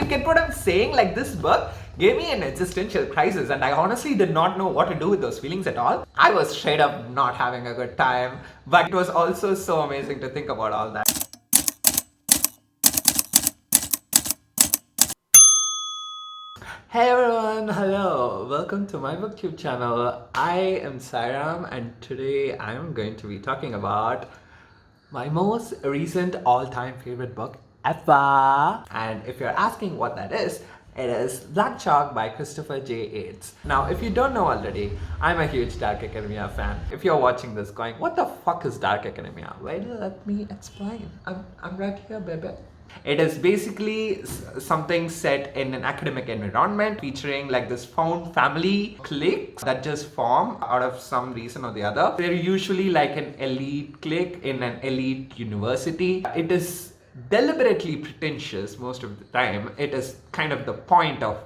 get what I'm saying? Like, this book gave me an existential crisis, and I honestly did not know what to do with those feelings at all. I was straight up not having a good time, but it was also so amazing to think about all that. Hey everyone, hello, welcome to my booktube channel. I am Sairam, and today I am going to be talking about my most recent all-time favorite book ever. And if you're asking what that is, it is Black Chalk by Christopher J. Yates. Now, if you don't know already, I'm a huge Dark Academia fan. If you're watching this going, what the fuck is Dark Academia? Well, let me explain. I'm right here, baby. It is basically something set in an academic environment featuring like this found family clique that just form out of some reason or the other. They're usually like an elite clique in an elite university. It is deliberately pretentious most of the time. It is kind of the point of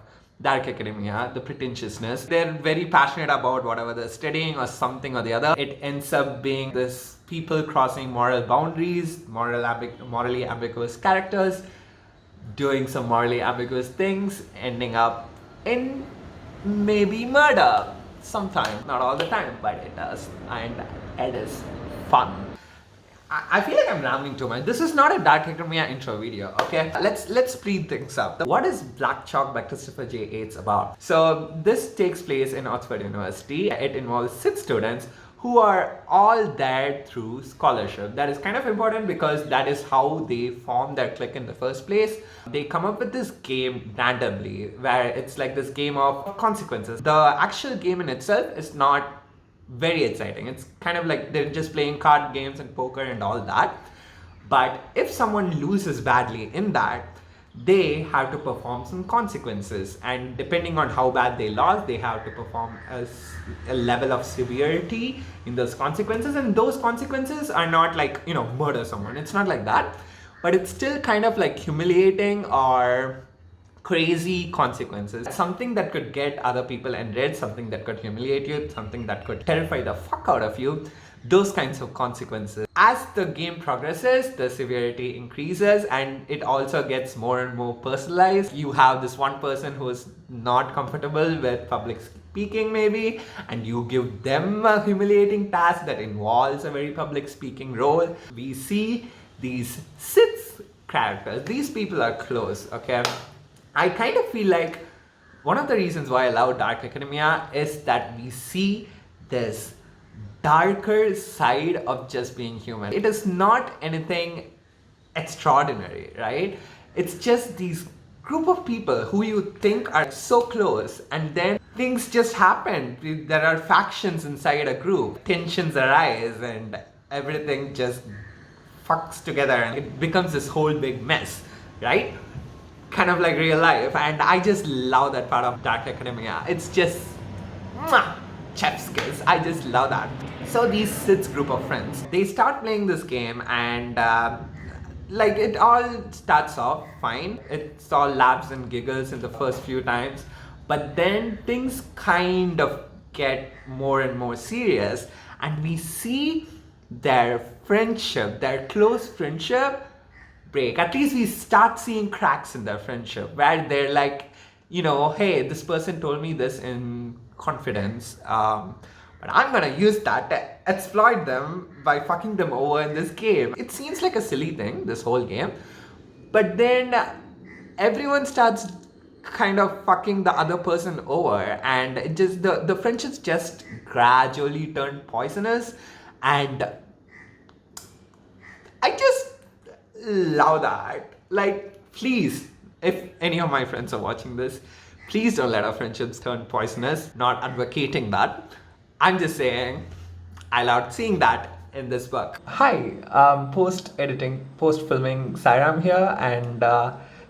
Dark Academia, the pretentiousness. They're very passionate about whatever they're studying or something or the other. It ends up being this people crossing moral boundaries, morally ambiguous characters, doing some morally ambiguous things, ending up in maybe murder sometimes, not all the time, but it does, and it is fun. I feel like I'm rambling too much. This is not a Dark Academia intro video, okay? Let's speed things up. What is Black Chalk by Christopher J. Yates about? So this takes place in Oxford University. It involves 6 students who are all there through scholarship. That is kind of important because that is how they form their clique in the first place. They come up with this game randomly where it's like this game of consequences. The actual game in itself is not very exciting. It's kind of like they're just playing card games and poker and all that. But if someone loses badly in that, they have to perform some consequences, and depending on how bad they lost, they have to perform a level of severity in those consequences. And those consequences are not like, you know, murder someone. It's not like that, but it's still kind of like humiliating or crazy consequences. Something that could get other people enraged, something that could humiliate you, something that could terrify the fuck out of you. Those kinds of consequences. As the game progresses, the severity increases, and it also gets more and more personalized. You have this one person who is not comfortable with public speaking maybe, and you give them a humiliating task that involves a very public speaking role. We see these 6 characters. These people are close, okay? I kind of feel like one of the reasons why I love Dark Academia is that we see this darker side of just being human. It is not anything extraordinary, right? It's just these group of people who you think are so close, and then things just happen. There are factions inside a group, tensions arise, and everything just fucks together and it becomes this whole big mess, right? Kind of like real life. And I just love that part of Dark Academia. It's just chef's kiss. I just love that. So these 6 group of friends, they start playing this game, and like it all starts off fine. It's all laughs and giggles in the first few times, but then things kind of get more and more serious, and we see their friendship, their close friendship break. At least we start seeing cracks in their friendship where they're like, you know, hey, this person told me this in confidence, but I'm gonna use that to exploit them by fucking them over in this game. It seems like a silly thing, this whole game, but then everyone starts kind of fucking the other person over, and it just the friendships just gradually turn poisonous, and I just love that. Like, please, if any of my friends are watching this, please don't let our friendships turn poisonous. Not advocating that. I'm just saying I loved seeing that in this book. Hi, post-editing, post-filming Sairam here, and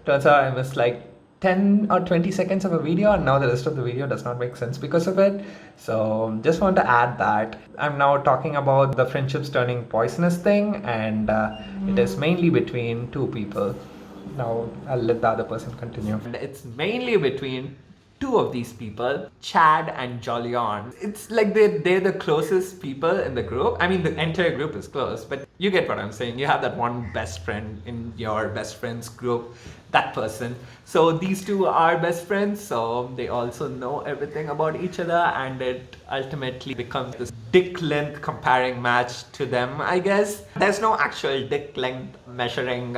turns out I missed like 10 or 20 seconds of a video, and now the rest of the video does not make sense because of it. So just want to add that I'm now talking about the friendships turning poisonous thing, and it is mainly between 2 people. Now I'll let the other person continue. And it's mainly between two of these people, Chad and Jolyon. It's like they're the closest people in the group. I mean, the entire group is close, but you get what I'm saying. You have that one best friend in your best friends group, that person. So these two are best friends, so they also know everything about each other, and it ultimately becomes this dick length comparing match to them, I guess. There's no actual dick length measuring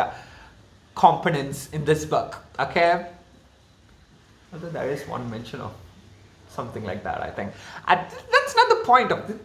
components in this book, okay? Although there is one mention of something like that, I think. That's not the point of this.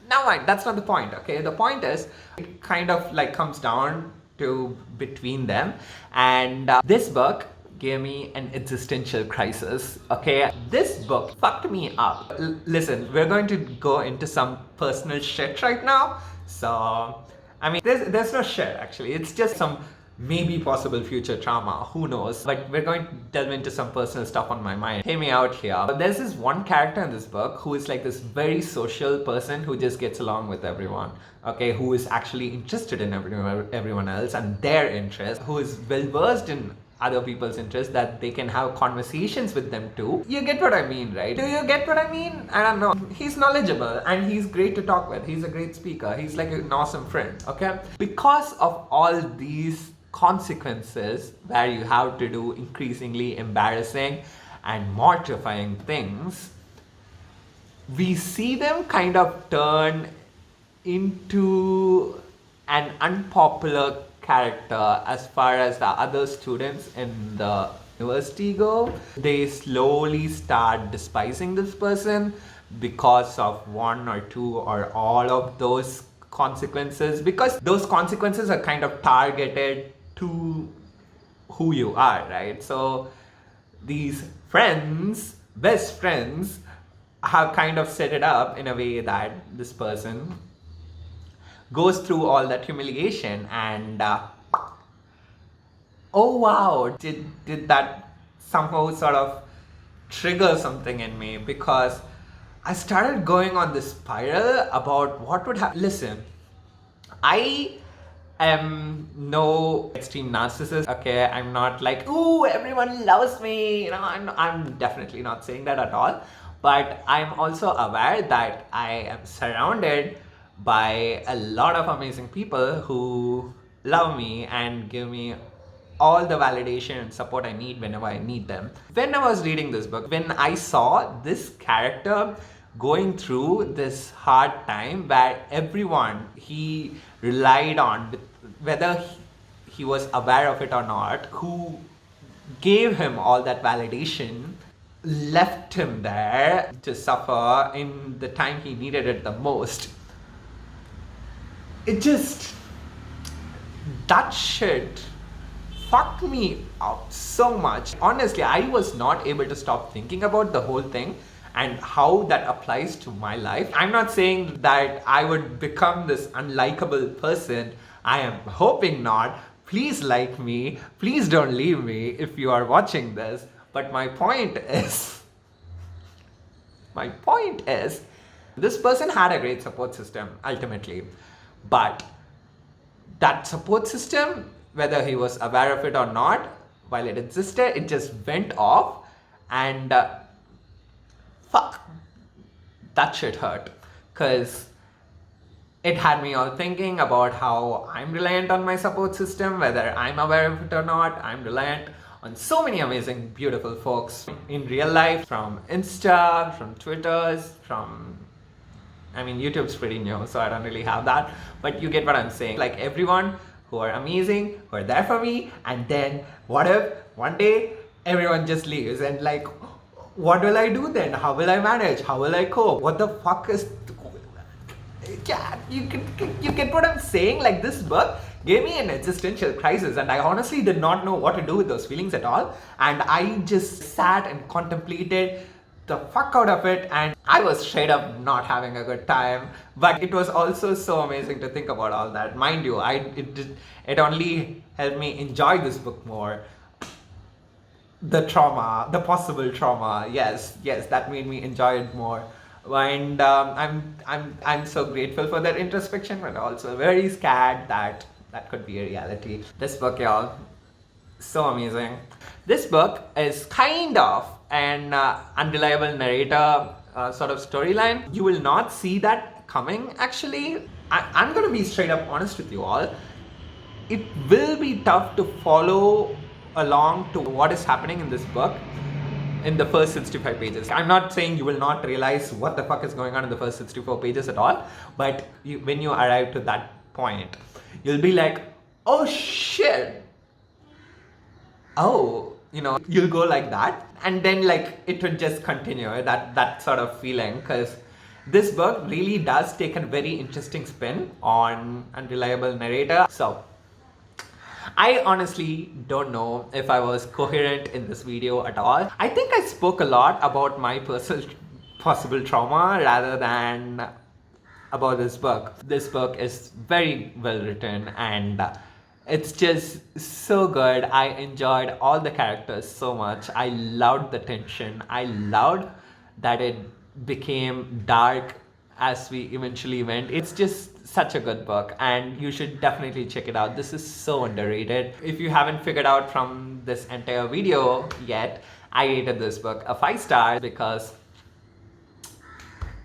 Now, that's not the point, okay? The point is, it kind of like comes down to between them. And this book gave me an existential crisis, okay? This book fucked me up. Listen, we're going to go into some personal shit right now. So, I mean, there's no shit actually. It's just some maybe possible future trauma, who knows, but we're going to delve into some personal stuff on my mind. Hear me out here. There's this one character in this book who is like this very social person who just gets along with everyone, okay, who is actually interested in everyone else and their interests, who is well versed in other people's interests, that they can have conversations with them too. You get what I mean, right? Do you get what I mean? I don't know. He's knowledgeable and he's great to talk with. He's a great speaker. He's like an awesome friend, okay? Because of all these consequences where you have to do increasingly embarrassing and mortifying things, we see them kind of turn into an unpopular character as far as the other students in the university go. They slowly start despising this person because of one or two or all of those consequences, because those consequences are kind of targeted to who you are, right? So these friends, best friends, have kind of set it up in a way that this person goes through all that humiliation and oh wow, did that somehow sort of trigger something in me, because I started going on this spiral about what would happen. Listen, I am no extreme narcissist, okay? I'm not like, ooh, everyone loves me, you know, I'm definitely not saying that at all. But I'm also aware that I am surrounded by a lot of amazing people who love me and give me all the validation and support I need whenever I need them. When I was reading this book, when I saw this character going through this hard time where everyone he relied on, whether he was aware of it or not, who gave him all that validation, left him there to suffer in the time he needed it the most. It just, that shit fucked me up so much. Honestly, I was not able to stop thinking about the whole thing and how that applies to my life. I'm not saying that I would become this unlikable person. I am hoping not. Please like me. Please don't leave me if you are watching this. But my point is, this person had a great support system ultimately. But that support system, whether he was aware of it or not, while it existed, it just went off, and fuck, that shit hurt, because it had me all thinking about how I'm reliant on my support system, whether I'm aware of it or not. I'm reliant on so many amazing, beautiful folks in real life, from Insta, from Twitters, from, I mean, YouTube's pretty new, so I don't really have that, but you get what I'm saying. Like, everyone who are amazing, who are there for me, and then what if one day everyone just leaves, and like, what will I do then? How will I manage? How will I cope? What the fuck is... Yeah, you get what I'm saying? Like, this book gave me an existential crisis, and I honestly did not know what to do with those feelings at all, and I just sat and contemplated the fuck out of it, and I was straight up not having a good time. But it was also so amazing to think about all that. Mind you, it only helped me enjoy this book more. The trauma, the possible trauma, yes, that made me enjoy it more. And I'm so grateful for that introspection, but also very scared that that could be a reality. This book, y'all, so amazing. This book is kind of an unreliable narrator sort of storyline. You will not see that coming actually. I'm going to be straight up honest with you all. It will be tough to follow along to what is happening in this book in the first 65 pages. I'm not saying you will not realize what the fuck is going on in the first 64 pages at all, but when you arrive to that point, you'll be like, oh shit, oh, you'll go like that, and then like it would just continue that sort of feeling, because this book really does take a very interesting spin on unreliable narrator. So I honestly don't know if I was coherent in this video at all. I think I spoke a lot about my personal possible trauma rather than about this book. This book is very well written, and it's just so good. I enjoyed all the characters so much. I loved the tension. I loved that it became dark as we eventually went. It's just such a good book, and you should definitely check it out. This is so underrated. If you haven't figured out from this entire video yet, I rated this book a 5 stars because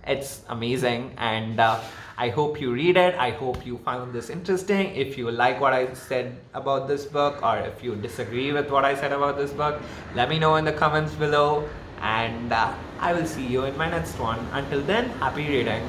it's amazing, and I hope you read it. I hope you found this interesting. If you like what I said about this book, or if you disagree with what I said about this book, let me know in the comments below, and I will see you in my next one. Until then, happy reading.